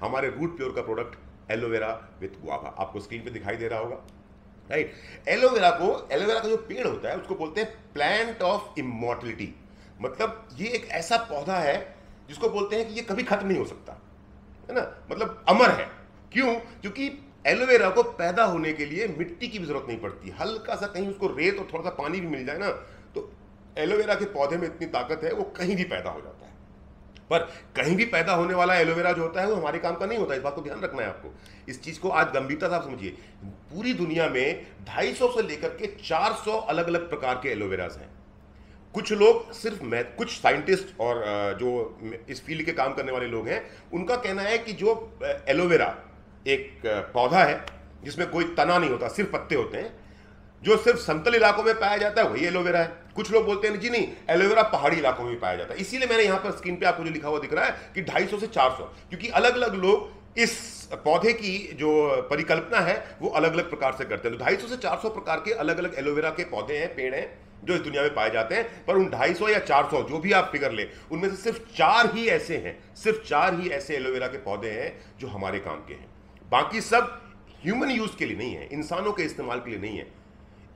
हमारे root pure का product aloe vera with guava, आपको स्क्रीन पे दिखाई दे रहा होगा, राइट। एलोवेरा का जो पेड़ होता है उसको बोलते हैं प्लांट ऑफ इमॉर्टलिटी। मतलब ये एक ऐसा पौधा है जिसको बोलते हैं कि ये कभी खत्म नहीं हो सकता, है ना, मतलब अमर है। क्यों? क्योंकि एलोवेरा को पैदा होने के लिए मिट्टी की भी जरूरत नहीं पड़ती, हल्का सा कहीं उसको रेत और थोड़ा सा पानी भी मिल जाए ना, तो एलोवेरा के पौधे में इतनी ताकत है, वो कहीं भी पैदा हो जाता है। पर कहीं भी पैदा होने वाला एलोवेरा जो होता है वो हमारे काम का नहीं होता, इस बात को ध्यान रखना है आपको। इस चीज को आज गंभीरता से आप समझिए। पूरी दुनिया में 250 से लेकर के 400 अलग अलग प्रकार के एलोवेराज हैं। कुछ लोग सिर्फ कुछ साइंटिस्ट और जो इस फील्ड के काम करने वाले लोग हैं, उनका कहना है कि जो एलोवेरा एक पौधा है जिसमें कोई तना नहीं होता, सिर्फ पत्ते होते हैं, जो सिर्फ समतल इलाकों में पाया जाता है वही एलोवेरा है। कुछ लोग बोलते हैं जी नहीं, एलोवेरा पहाड़ी इलाकों में पाया जाता है। इसीलिए मैंने यहां पर स्क्रीन पे आपको जो लिखा हुआ दिख रहा है कि 250 से 400, क्योंकि अलग अलग लोग इस पौधे की जो परिकल्पना है वो अलग अलग प्रकार से करते हैं। तो 250 से 400 प्रकार के अलग अलग एलोवेरा के पौधे हैं, पेड़ हैं जो इस दुनिया में पाए जाते हैं। पर उन 250 या 400 जो भी आप फिगर ले, उनमें से सिर्फ 4 ही ऐसे हैं, सिर्फ 4 ही ऐसे एलोवेरा के पौधे हैं जो हमारे काम के हैं। बाकी सब ह्यूमन यूज के लिए नहीं है, इंसानों के इस्तेमाल के लिए नहीं है।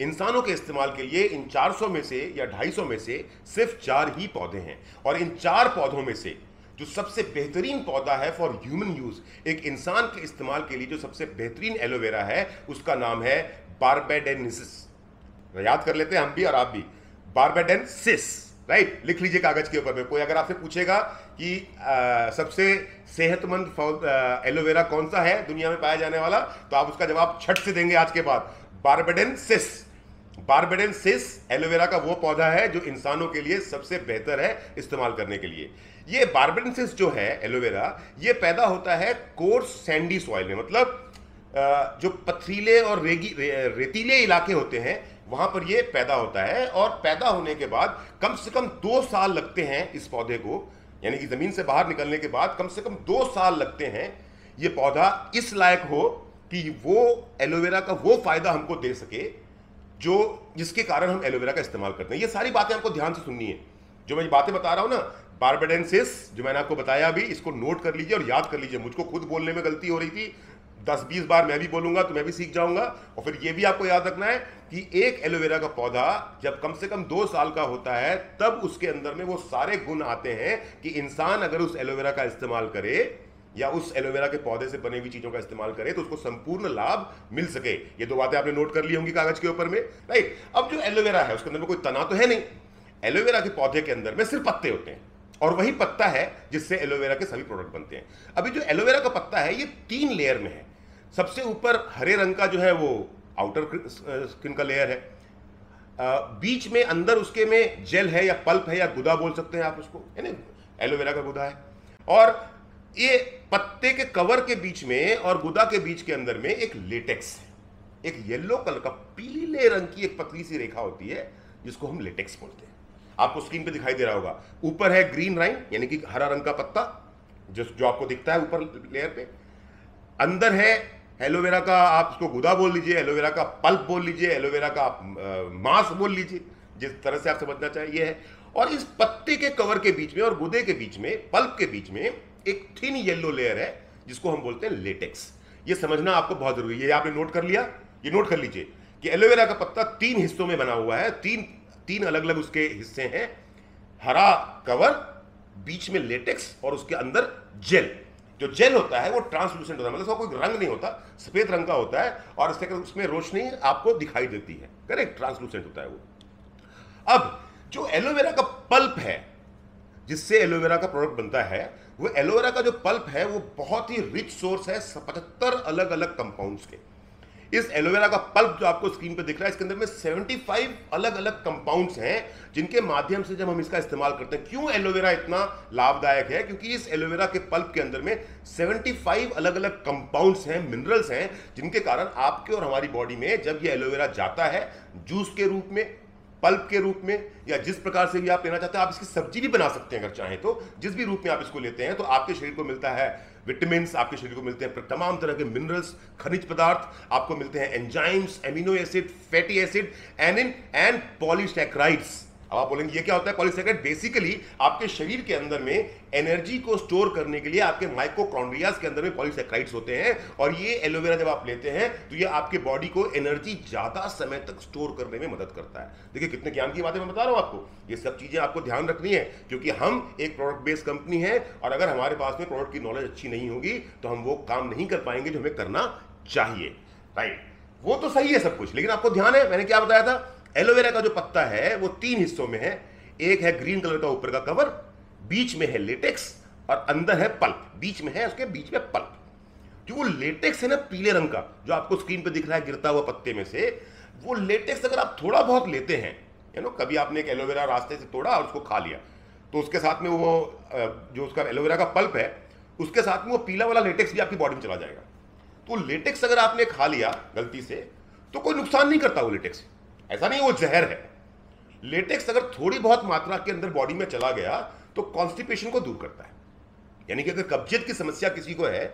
इंसानों के इस्तेमाल के लिए इन 400 में से या 250 में से सिर्फ 4 ही पौधे हैं। और इन 4 पौधों में से जो सबसे बेहतरीन पौधा है फॉर ह्यूमन यूज, एक इंसान के इस्तेमाल के लिए जो सबसे बेहतरीन एलोवेरा है, उसका नाम है बारबेडेंसिस। याद कर लेते हैं हम भी और आप भी, बारबेडेंसिस, राइट। लिख लीजिए कागज के ऊपर में। कोई अगर आपसे पूछेगा कि सबसे सेहतमंद एलोवेरा कौन सा है दुनिया में पाया जाने वाला, तो आप उसका जवाब छट से देंगे आज के बाद, बारबेडेंसिस। बारबेडेंसिस एलोवेरा का वो पौधा है जो इंसानों के लिए सबसे बेहतर है इस्तेमाल करने के लिए। ये बारबेडेंसिस जो है एलोवेरा, ये पैदा होता है कोर्स सैंडी सॉइल में, मतलब जो पथरीले और रेतीले इलाके होते हैं वहां पर ये पैदा होता है। और पैदा होने के बाद कम से कम 2 साल लगते हैं इस पौधे को, यानी कि जमीन से बाहर निकलने के बाद कम से कम 2 साल लगते हैं ये पौधा इस लायक हो कि वो एलोवेरा का वो फायदा हमको दे सके जो जिसके कारण हम एलोवेरा का इस्तेमाल करते हैं। ये सारी बातें आपको ध्यान से सुननी है, जो मैं बातें बता रहा हूं ना, बारबेडेंसिस जो मैंने आपको बताया अभी, इसको नोट कर लीजिए और याद कर लीजिए। मुझको खुद बोलने में गलती हो रही थी, 10-20 बार मैं भी बोलूंगा तो मैं भी सीख जाऊंगा। और फिर ये भी आपको याद रखना है कि एक एलोवेरा का पौधा जब कम से कम 2 साल का होता है, तब उसके अंदर में वो सारे गुण आते हैं कि इंसान अगर उस एलोवेरा का इस्तेमाल करे या उस एलोवेरा के पौधे से बनी हुई चीजों का इस्तेमाल करे तो उसको संपूर्ण लाभ मिल सके। ये 2 बातें आपने नोट कर ली होंगी कागज के ऊपर में, राइट। अब जो एलोवेरा है उसके अंदर में कोई तना तो है नहीं, एलोवेरा के पौधे के अंदर में सिर्फ पत्ते होते हैं और वही पत्ता है जिससे एलोवेरा के सभी प्रोडक्ट बनते हैं। अभी जो एलोवेरा का पत्ता है ये 3 लेयर में है। सबसे ऊपर हरे रंग का जो है वो आउटर स्किन का लेयर है, बीच में अंदर उसके में जेल है या पल्प है या गुदा बोल सकते हैं आप उसको, यानी एलोवेरा का गुदा है। और ये पत्ते के कवर के बीच में और गुदा के बीच के अंदर में एक लेटेक्स है, एक येलो कलर का पीले रंग की एक पतली सी रेखा होती है जिसको हम लेटेक्स बोलते हैं। आपको स्क्रीन पे दिखाई दे रहा होगा, ऊपर है ग्रीन राइन यानी कि हरा रंग का पत्ता जो आपको दिखता है ऊपर लेयर पे। अंदर है एलोवेरा का, आप उसको गुदा बोल लीजिए, एलोवेरा का पल्प बोल लीजिए, एलोवेरा का मांस बोल लीजिए, जिस तरह से आप समझना चाहिए है। और इस पत्ते के कवर के बीच में और गुदे के बीच में, पल्प के बीच में एक थिन येलो लेयर है जिसको हम बोलते हैं लेटेक्स। ये समझना आपको बहुत जरूरी है। ये आपने नोट कर लिया, ये नोट कर लीजिए कि एलोवेरा का पत्ता 3 हिस्सों में बना हुआ है, तीन अलग अलग उसके हिस्से हैं। हरा कवर, बीच में लेटेक्स और उसके अंदर जेल। जो जेल होता है वो ट्रांसलूसेंट होता है, मतलब उसका कोई रंग नहीं होता, सफेद रंग का होता है और उसमें रोशनी आपको दिखाई देती है, करेक्ट, ट्रांसलूसेंट होता है वो। अब जो एलोवेरा का पल्प है जिससे एलोवेरा का प्रोडक्ट बनता है, वो एलोवेरा का जो पल्प है वो बहुत ही रिच सोर्स है 75 अलग अलग कंपाउंड्स के। इस एलोवेरा का पल्प जो आपको स्क्रीन पे दिख रहा है, इसके अंदर में 75 अलग अलग कंपाउंड्स हैं जिनके माध्यम से जब हम इसका इस्तेमाल करते हैं। क्यों एलोवेरा इतना लाभदायक है? क्योंकि इस एलोवेरा के पल्प के अंदर में 75 अलग अलग कंपाउंड्स हैं, मिनरल्स हैं, जिनके कारण आपके और हमारी बॉडी में जब ये एलोवेरा जाता है जूस के रूप में, पल्प के रूप में, या जिस प्रकार से भी आप लेना चाहते हैं, आप इसकी सब्जी भी बना सकते हैं अगर चाहें तो। जिस भी रूप में आप इसको लेते हैं तो आपके शरीर को मिलता है विटामिन्स, आपके शरीर को मिलते हैं तमाम तरह के मिनरल्स, खनिज पदार्थ, आपको मिलते हैं enzymes, amino acid, fatty acid and polysaccharides. अब आप बोलेंगे ये क्या होता है? पॉलीसैकेराइड बेसिकली आपके शरीर के अंदर में एनर्जी को स्टोर करने के लिए आपके माइटोकॉन्ड्रियाज के अंदर में पॉलीसैकेराइड्स होते हैं, और ये एलोवेरा जब आप लेते हैं तो ये आपके बॉडी को एनर्जी ज्यादा समय तक स्टोर करने में मदद करता है। देखिए कितने ज्ञान की बातें मैं बता रहा हूं आपको, ये सब चीजें आपको ध्यान रखनी है, क्योंकि हम एक प्रोडक्ट बेस्ड कंपनी है, और अगर हमारे पास में प्रोडक्ट की नॉलेज अच्छी नहीं होगी तो हम वो काम नहीं कर पाएंगे जो हमें करना चाहिए। राइट, वो तो सही है सब कुछ, लेकिन आपको ध्यान है मैंने क्या बताया था? एलोवेरा का जो पत्ता है वो 3 हिस्सों में है। एक है ग्रीन कलर का ऊपर का कवर, बीच में है लेटेक्स, और अंदर है पल्प, बीच में है उसके बीच में पल्प। जो वो लेटेक्स है ना पीले रंग का, जो आपको स्क्रीन पे दिख रहा है गिरता हुआ पत्ते में से, वो लेटेक्स अगर आप थोड़ा बहुत लेते हैं, कभी आपने एक एलोवेरा रास्ते से तोड़ा और उसको खा लिया, तो उसके साथ में वो जो उसका एलोवेरा का पल्प है उसके साथ में वो पीला वाला लेटेक्स भी आपकी बॉडी में चला जाएगा। तो लेटेक्स अगर आपने खा लिया गलती से तो कोई नुकसान नहीं करता वो लेटेक्स, ऐसा नहीं वो जहर है। लेटेक्स अगर थोड़ी बहुत मात्रा के अंदर बॉडी में चला गया तो कॉन्स्टिपेशन को दूर करता है। यानी कि अगर कब्जियत की समस्या किसी को है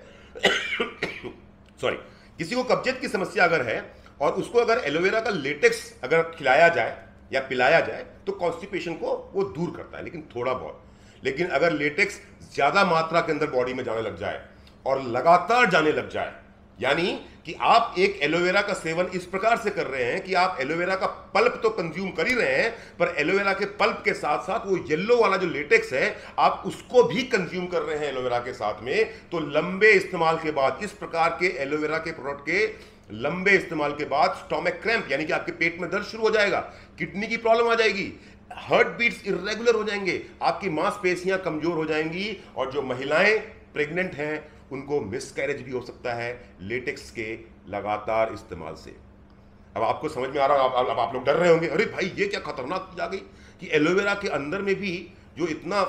सॉरी, किसी को कब्जियत की समस्या अगर है और उसको अगर एलोवेरा का लेटेक्स अगर खिलाया जाए या पिलाया जाए तो कॉन्स्टिपेशन को वो दूर करता है, लेकिन थोड़ा बहुत। लेकिन अगर लेटेक्स ज्यादा मात्रा के अंदर बॉडी में जाने लग जाए और लगातार जाने लग जाए, यानी कि आप एक एलोवेरा का सेवन इस प्रकार से कर रहे हैं कि आप एलोवेरा का पल्प तो कंज्यूम कर ही रहे हैं, पर एलोवेरा के पल्प के साथ साथ वो येलो वाला जो लेटेक्स है आप उसको भी कंज्यूम कर रहे हैं एलोवेरा के साथ में, तो लंबे इस्तेमाल के बाद, इस प्रकार के एलोवेरा के प्रोडक्ट के लंबे इस्तेमाल के बाद स्टोमक क्रैम्प, यानी कि आपके पेट में दर्द शुरू हो जाएगा, किडनी की प्रॉब्लम आ जाएगी, हार्ट बीट्स इरेगुलर हो जाएंगे, आपकी मांसपेशियां कमजोर हो जाएंगी, और जो महिलाएं प्रेग्नेंट हैं उनको मिसकैरेज भी हो सकता है लेटेक्स के लगातार इस्तेमाल से। अब आपको समझ में आ रहा है, अब आप लोग डर रहे होंगे, अरे भाई ये क्या खतरनाक चीज आ गई कि एलोवेरा के अंदर में भी जो इतना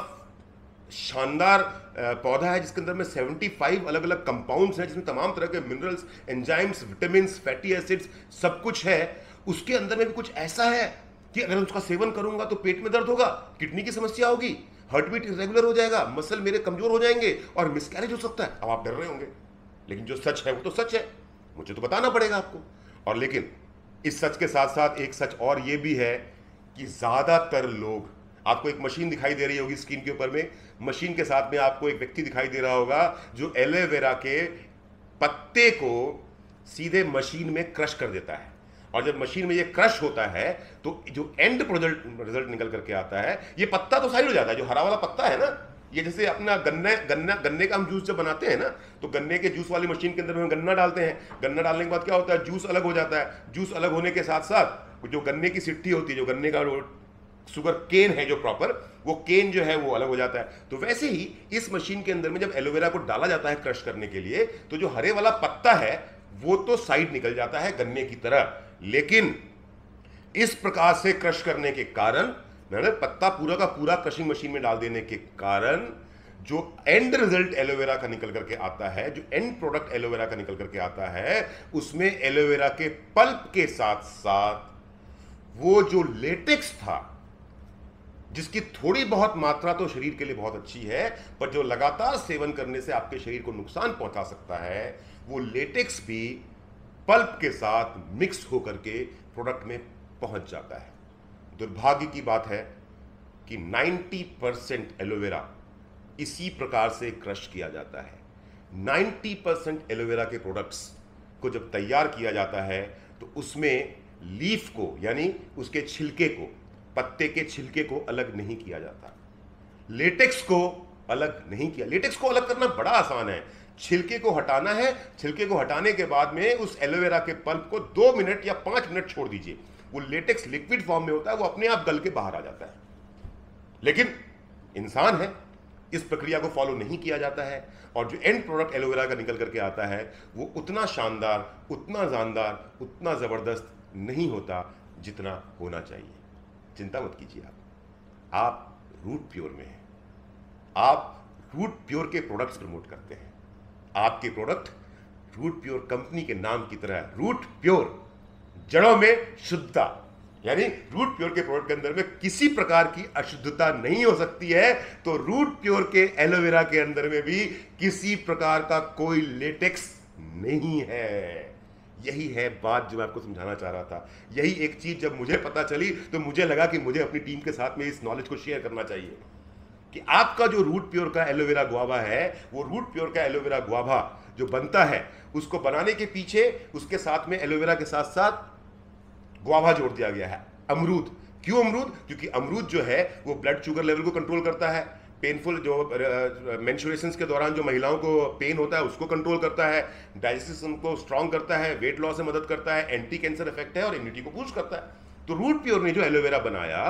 शानदार पौधा है जिसके अंदर में 75 अलग अलग कंपाउंड्स हैं, जिसमें तमाम तरह के minerals, enzymes, vitamins, fatty acids सब कुछ है, उसके अंदर में भी कुछ ऐसा है कि अगर उसका सेवन करूंगा तो पेट में दर्द होगा, किडनी की समस्या होगी, हार्ट बीट इरेगुलर हो जाएगा, मसल मेरे कमजोर हो जाएंगे और मिसकैरेज हो सकता है। अब आप डर रहे होंगे, लेकिन जो सच है वो तो सच है, मुझे तो बताना पड़ेगा आपको। और लेकिन इस सच के साथ साथ एक सच और ये भी है कि ज्यादातर लोग, आपको एक मशीन दिखाई दे रही होगी स्क्रीन के ऊपर में, मशीन के साथ में आपको एक व्यक्ति दिखाई दे रहा होगा जो एलोवेरा के पत्ते को सीधे मशीन में क्रश कर देता है, और जब मशीन में ये क्रश होता है तो जो एंड रिजल्ट निकल करके आता है, ये पत्ता तो साइड हो जाता है, जो हरा वाला पत्ता है ना, ये जैसे अपना गन्ने का हम जूस जब बनाते हैं ना, तो गन्ने के जूस वाली मशीन के अंदर हम गन्ना डालते हैं, गन्ना डालने के बाद क्या होता है, जूस अलग हो जाता है, जूस अलग होने के साथ साथ जो गन्ने की सिट्टी होती है, जो गन्ने का शुगर केन है जो प्रॉपर, वो केन जो है वो अलग हो जाता है। तो वैसे ही इस मशीन के अंदर में जब एलोवेरा को डाला जाता है क्रश करने के लिए, तो जो हरे वाला पत्ता है वो तो साइड निकल जाता है गन्ने की तरह, लेकिन इस प्रकार से क्रश करने के कारण, पत्ता पूरा का पूरा क्रशिंग मशीन में डाल देने के कारण जो एंड रिजल्ट एलोवेरा का निकल करके आता है, जो एंड प्रोडक्ट एलोवेरा का निकल करके आता है, उसमें एलोवेरा के पल्प के साथ साथ वो जो लेटेक्स था, जिसकी थोड़ी बहुत मात्रा तो शरीर के लिए बहुत अच्छी है, पर जो लगातार सेवन करने से आपके शरीर को नुकसान पहुंचा सकता है, वो लेटेक्स भी पल्प के साथ मिक्स होकर के प्रोडक्ट में पहुंच जाता है। दुर्भाग्य की बात है कि 90% एलोवेरा इसी प्रकार से क्रश किया जाता है। 90% एलोवेरा के प्रोडक्ट्स को जब तैयार किया जाता है तो उसमें लीफ को, यानी उसके छिलके को, पत्ते के छिलके को अलग नहीं किया जाता, लेटेक्स को अलग नहीं किया। लेटेक्स को अलग करना बड़ा आसान है, छिलके को हटाना है, छिलके को हटाने के बाद में उस एलोवेरा के पल्प को 2 मिनट या 5 मिनट छोड़ दीजिए, वो लेटेक्स लिक्विड फॉर्म में होता है, वो अपने आप गल के बाहर आ जाता है। लेकिन इंसान है, इस प्रक्रिया को फॉलो नहीं किया जाता है, और जो एंड प्रोडक्ट एलोवेरा का निकल करके आता है वो उतना शानदार, उतना जानदार, उतना जबरदस्त नहीं होता जितना होना चाहिए। चिंता मत कीजिए, आप रूट प्योर में हैं, आप रूट प्योर के प्रोडक्ट्स प्रमोट करते हैं, आपके प्रोडक्ट रूट प्योर कंपनी के नाम की तरह, रूट प्योर, जड़ों में शुद्धता, यानी रूट प्योर के प्रोडक्ट के अंदर में किसी प्रकार की अशुद्धता नहीं हो सकती है, तो रूट प्योर के एलोवेरा के अंदर में भी किसी प्रकार का कोई लेटेक्स नहीं है। यही है बात जो मैं आपको समझाना चाह रहा था। यही एक चीज जब मुझे पता चली तो मुझे लगा कि मुझे अपनी टीम के साथ में इस नॉलेज को शेयर करना चाहिए कि आपका जो रूट प्योर का एलोवेरा गुआवा है, वो रूट प्योर का एलोवेरा गुआवा जो बनता है, उसको बनाने के पीछे उसके साथ में एलोवेरा के साथ साथ गुआवा जोड़ दिया गया है, अमरूद। क्यों अमरूद? क्योंकि अमरूद जो है वो ब्लड शुगर लेवल को कंट्रोल करता है, पेनफुल जो मेंस्ट्रुएशंस के दौरान जो महिलाओं को पेन होता है उसको कंट्रोल करता है, डाइजेस्टिव सिस्टम को स्ट्रांग करता है, वेट लॉस में मदद करता है, एंटी कैंसर इफेक्ट है और इम्यूनिटी को बूस्ट करता है। तो रूट प्योर ने जो एलोवेरा बनाया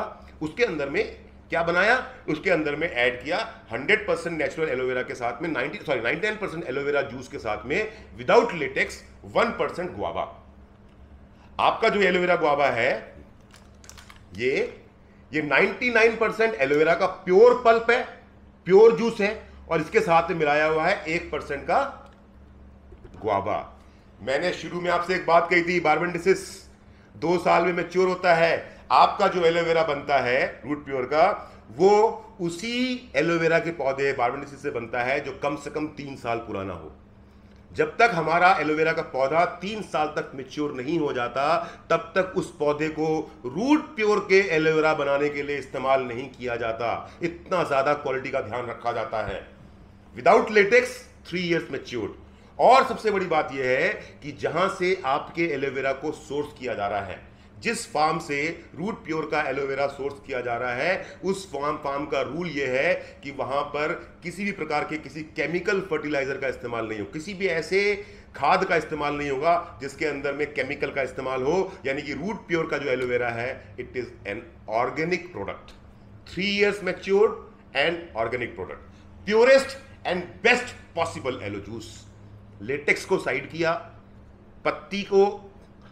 उसके अंदर में क्या बनाया? उसके अंदर में ऐड किया 100% नेचुरल एलोवेरा के साथ में 99% एलोवेरा जूस के साथ में विदाउट लेटेक्स 1% गुआवा। आपका जो एलोवेरा गुआवा है ये 99% एलोवेरा का प्योर पल्प है, प्योर जूस है, और इसके साथ में मिलाया हुआ है 1% का गुआवा। मैंने शुरू में आपसे एक बात कही थी, बारबेंडिसिस 2 साल में मैच्योर होता है। आपका जो एलोवेरा बनता है रूट प्योर का, वो उसी एलोवेरा के पौधे बारबेंडिसिस से बनता है जो कम से कम 3 साल पुराना हो। जब तक हमारा एलोवेरा का पौधा 3 साल तक मैच्योर नहीं हो जाता, तब तक उस पौधे को रूट प्योर के एलोवेरा बनाने के लिए इस्तेमाल नहीं किया जाता। इतना ज्यादा क्वालिटी का ध्यान रखा जाता है। Without latex 3 years matured. और सबसे बड़ी बात यह है कि जहां से आपके एलोवेरा को सोर्स किया जा रहा है, जिस फार्म से रूट प्योर का एलोवेरा सोर्स किया जा रहा है, उस फार्म का रूल यह है कि वहां पर किसी भी प्रकार के किसी केमिकल फर्टिलाइजर का इस्तेमाल नहीं हो, किसी भी ऐसे खाद का इस्तेमाल नहीं होगा जिसके अंदर में केमिकल का इस्तेमाल हो। यानी कि रूट प्योर का जो एलोवेरा है, it is an organic product, 3 years matured and organic product, purest and best possible aloe juice. Latex को साइड किया, पत्ती को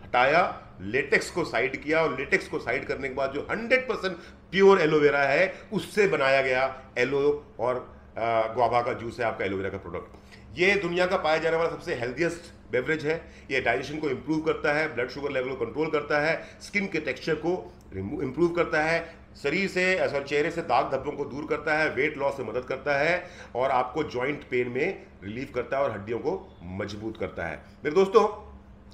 हटाया, लेटेक्स को साइड किया, और लेटेक्स को साइड करने के बाद जो 100% प्योर एलोवेरा है उससे बनाया गया एलो और गुआवा का जूस है आपका एलोवेरा का प्रोडक्ट। ये दुनिया का पाया जाने वाला सबसे हेल्दीएस्ट बेवरेज है। ये डाइजेशन को इंप्रूव करता है, ब्लड शुगर लेवल को कंट्रोल करता है, स्किन के टेक्सचर को इंप्रूव करता है, शरीर से चेहरे से दाग धब्बों को दूर करता है, वेट लॉस में मदद करता है, और आपको जॉइंट पेन में रिलीफ करता है और हड्डियों को मजबूत करता है। मेरे दोस्तों,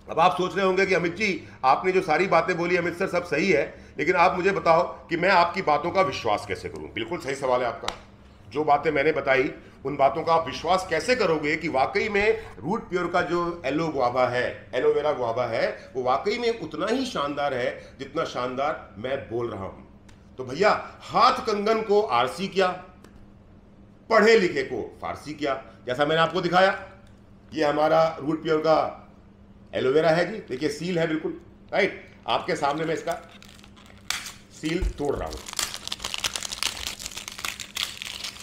अब आप सोच रहे होंगे कि अमित जी, आपने जो सारी बातें बोली अमित सर सब सही है, लेकिन आप मुझे बताओ कि मैं आपकी बातों का विश्वास कैसे करूं? बिल्कुल सही सवाल है आपका। जो बातें मैंने बताई उन बातों का आप विश्वास कैसे करोगे कि वाकई में रूट प्योर का जो एलो गुआवा है, एलोवेरा गुआवा है, वो वाकई में उतना ही शानदार है जितना शानदार मैं बोल रहा हूं। तो भैया, हाथ कंगन को आरसी क्या, पढ़े लिखे को फारसी क्या। जैसा मैंने आपको दिखाया, ये हमारा रूट प्योर का एलोवेरा है जी, देखिए सील है बिल्कुल राइट। आपके सामने मैं इसका सील तोड़ रहा हूं।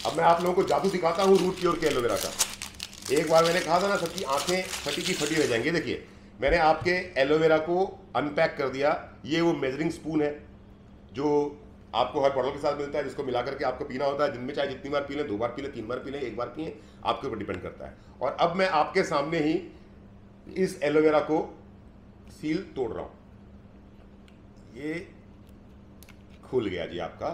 अब मैं आप लोगों को जादू दिखाता हूं रूट प्योर के एलोवेरा का। एक बार मैंने कहा था ना, सबकी आंखें फटी की फटी रह जाएंगी। देखिए, मैंने आपके एलोवेरा को अनपैक कर दिया। ये वो मेजरिंग स्पून है जो आपको हर बॉटल के साथ मिलता है, जिसको मिला करके आपको पीना होता है। दिन में चाहे जितनी बार पी लें, 2 बार पी लें, 3 बार पी लें, 1 बार पिए, आपके ऊपर डिपेंड करता है। और अब मैं आपके सामने ही इस एलोवेरा को सील तोड़ रहा हूं। ये खुल गया जी आपका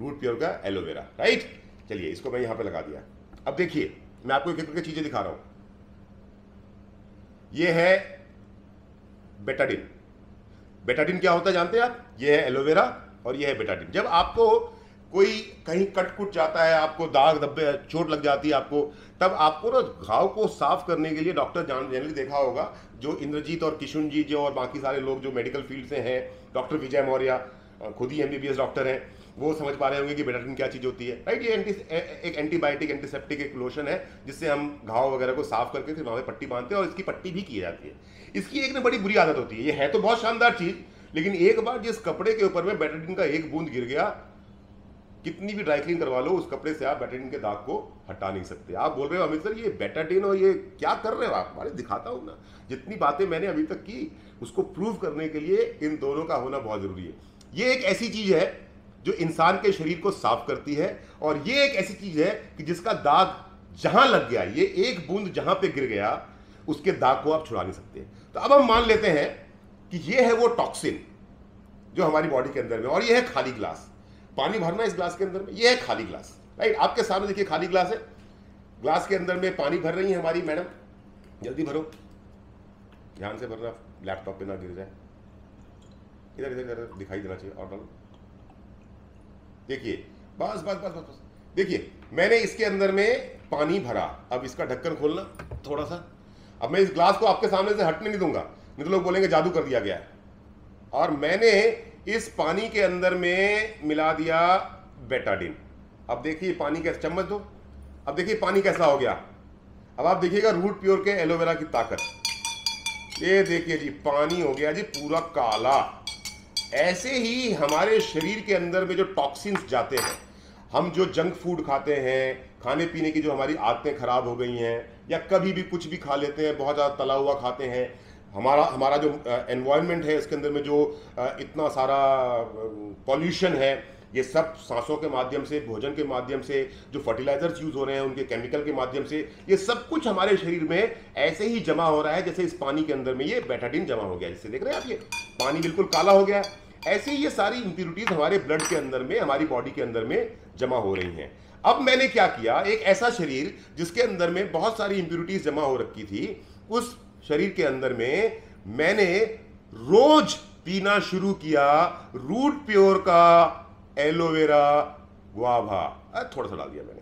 रूट प्योर का एलोवेरा, राइट। चलिए, इसको मैं यहां पे लगा दिया। अब देखिए, मैं आपको एक एक चीजें दिखा रहा हूं। ये है बेटाडिन। बेटाडिन क्या होता है जानते हैं आप? ये है एलोवेरा और ये है बेटाडिन। जब आपको कोई कहीं कट कुट जाता है, आपको दाग धब्बे चोट लग जाती है आपको, तब आपको ना घाव को साफ करने के लिए डॉक्टर जनरली देखा होगा, जो इंद्रजीत और किशुन जी जो और बाकी सारे लोग जो मेडिकल फील्ड से हैं, डॉक्टर विजय मौर्य खुद ही MBBS डॉक्टर हैं, वो समझ पा रहे होंगे कि बेटाडिन क्या चीज़ होती है, राइट। ये एक एंटीबायोटिक एंटीसेप्टिक एक लोशन है जिससे हम घाव वगैरह को साफ करके फिर वहाँ पे पट्टी बांधते हैं, और इसकी पट्टी भी की जाती है। इसकी एक ना बड़ी बुरी आदत होती है। ये है तो बहुत शानदार चीज़, लेकिन एक बार जिस कपड़े के ऊपर में बेटाडिन का एक बूंद गिर गया, कितनी भी ड्राई क्लीन करवा लो, उस कपड़े से आप बेटाडिन के दाग को हटा नहीं सकते। आप बोल रहे हो अमित सर ये बेटाडिन और ये क्या कर रहे हो आप? हमारे दिखाता हूं ना, जितनी बातें मैंने अभी तक की उसको प्रूव करने के लिए इन दोनों का होना बहुत जरूरी है। ये एक ऐसी चीज है जो इंसान के शरीर को साफ करती है, और ये एक ऐसी चीज है कि जिसका दाग जहां लग गया, ये एक बूंद जहां पे गिर गया, उसके दाग को आप छुड़ा नहीं सकते। तो अब हम मान लेते हैं कि ये है वो टॉक्सिन जो हमारी बॉडी के अंदर में, और ये है खाली ग्लास। पानी भरना इस ग्लास के अंदर में, ये है खाली ग्लास, राइट। आपके सामने देखिए खाली ग्लास है, ग्लास के अंदर में पानी भर रही है हमारी मैडम, जल्दी भरो, ध्यान से भरना, लैपटॉप पे ना गिर जाए। इधर इधर इधर दिखाई देना चाहिए, और डालो। देखिए बस बस बस बस बस, देखिए मैंने इसके अंदर में पानी भरा। अब इसका ढक्कन खोलना थोड़ा सा। अब मैं इस ग्लास को आपके सामने से हटने नहीं दूंगा, नहीं तो लोग बोलेंगे जादू कर दिया गया है। और मैंने इस पानी के अंदर में मिला दिया बेटाडीन। अब देखिए पानी कैसे, चम्मच दो। अब देखिए पानी कैसा हो गया। अब आप देखिएगा रूट प्योर के एलोवेरा की ताकत। ये देखिए जी पानी हो गया जी पूरा काला। ऐसे ही हमारे शरीर के अंदर में जो टॉक्सिन्स जाते हैं, हम जो जंक फूड खाते हैं, खाने पीने की जो हमारी आदतें खराब हो गई हैं, या कभी भी कुछ भी खा लेते हैं, बहुत ज़्यादा तला हुआ खाते हैं, हमारा जो एनवायरनमेंट है इसके अंदर में जो इतना सारा पॉल्यूशन है, ये सब सांसों के माध्यम से, भोजन के माध्यम से, जो फर्टिलाइजर्स यूज हो रहे हैं उनके केमिकल के माध्यम से, ये सब कुछ हमारे शरीर में ऐसे ही जमा हो रहा है जैसे इस पानी के अंदर में ये बेटाडीन जमा हो गया। जिससे देख रहे हैं आप, ये पानी बिल्कुल काला हो गया। ऐसे ही ये सारी इंप्योरिटीज हमारे ब्लड के अंदर में, हमारी बॉडी के अंदर में जमा हो रही हैं। अब मैंने क्या किया, एक ऐसा शरीर जिसके अंदर में बहुत सारी इंप्योरिटीज जमा हो रखी थी, उस शरीर के अंदर में मैंने रोज पीना शुरू किया रूट प्योर का एलोवेरा गुआवा। थोड़ा सा डाल दिया मैंने।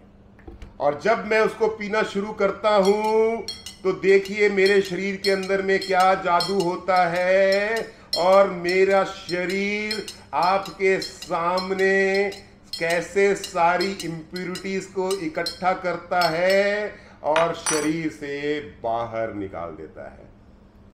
और जब मैं उसको पीना शुरू करता हूं तो देखिए मेरे शरीर के अंदर में क्या जादू होता है, और मेरा शरीर आपके सामने कैसे सारी इंप्योरिटीज को इकट्ठा करता है और शरीर से बाहर निकाल देता है।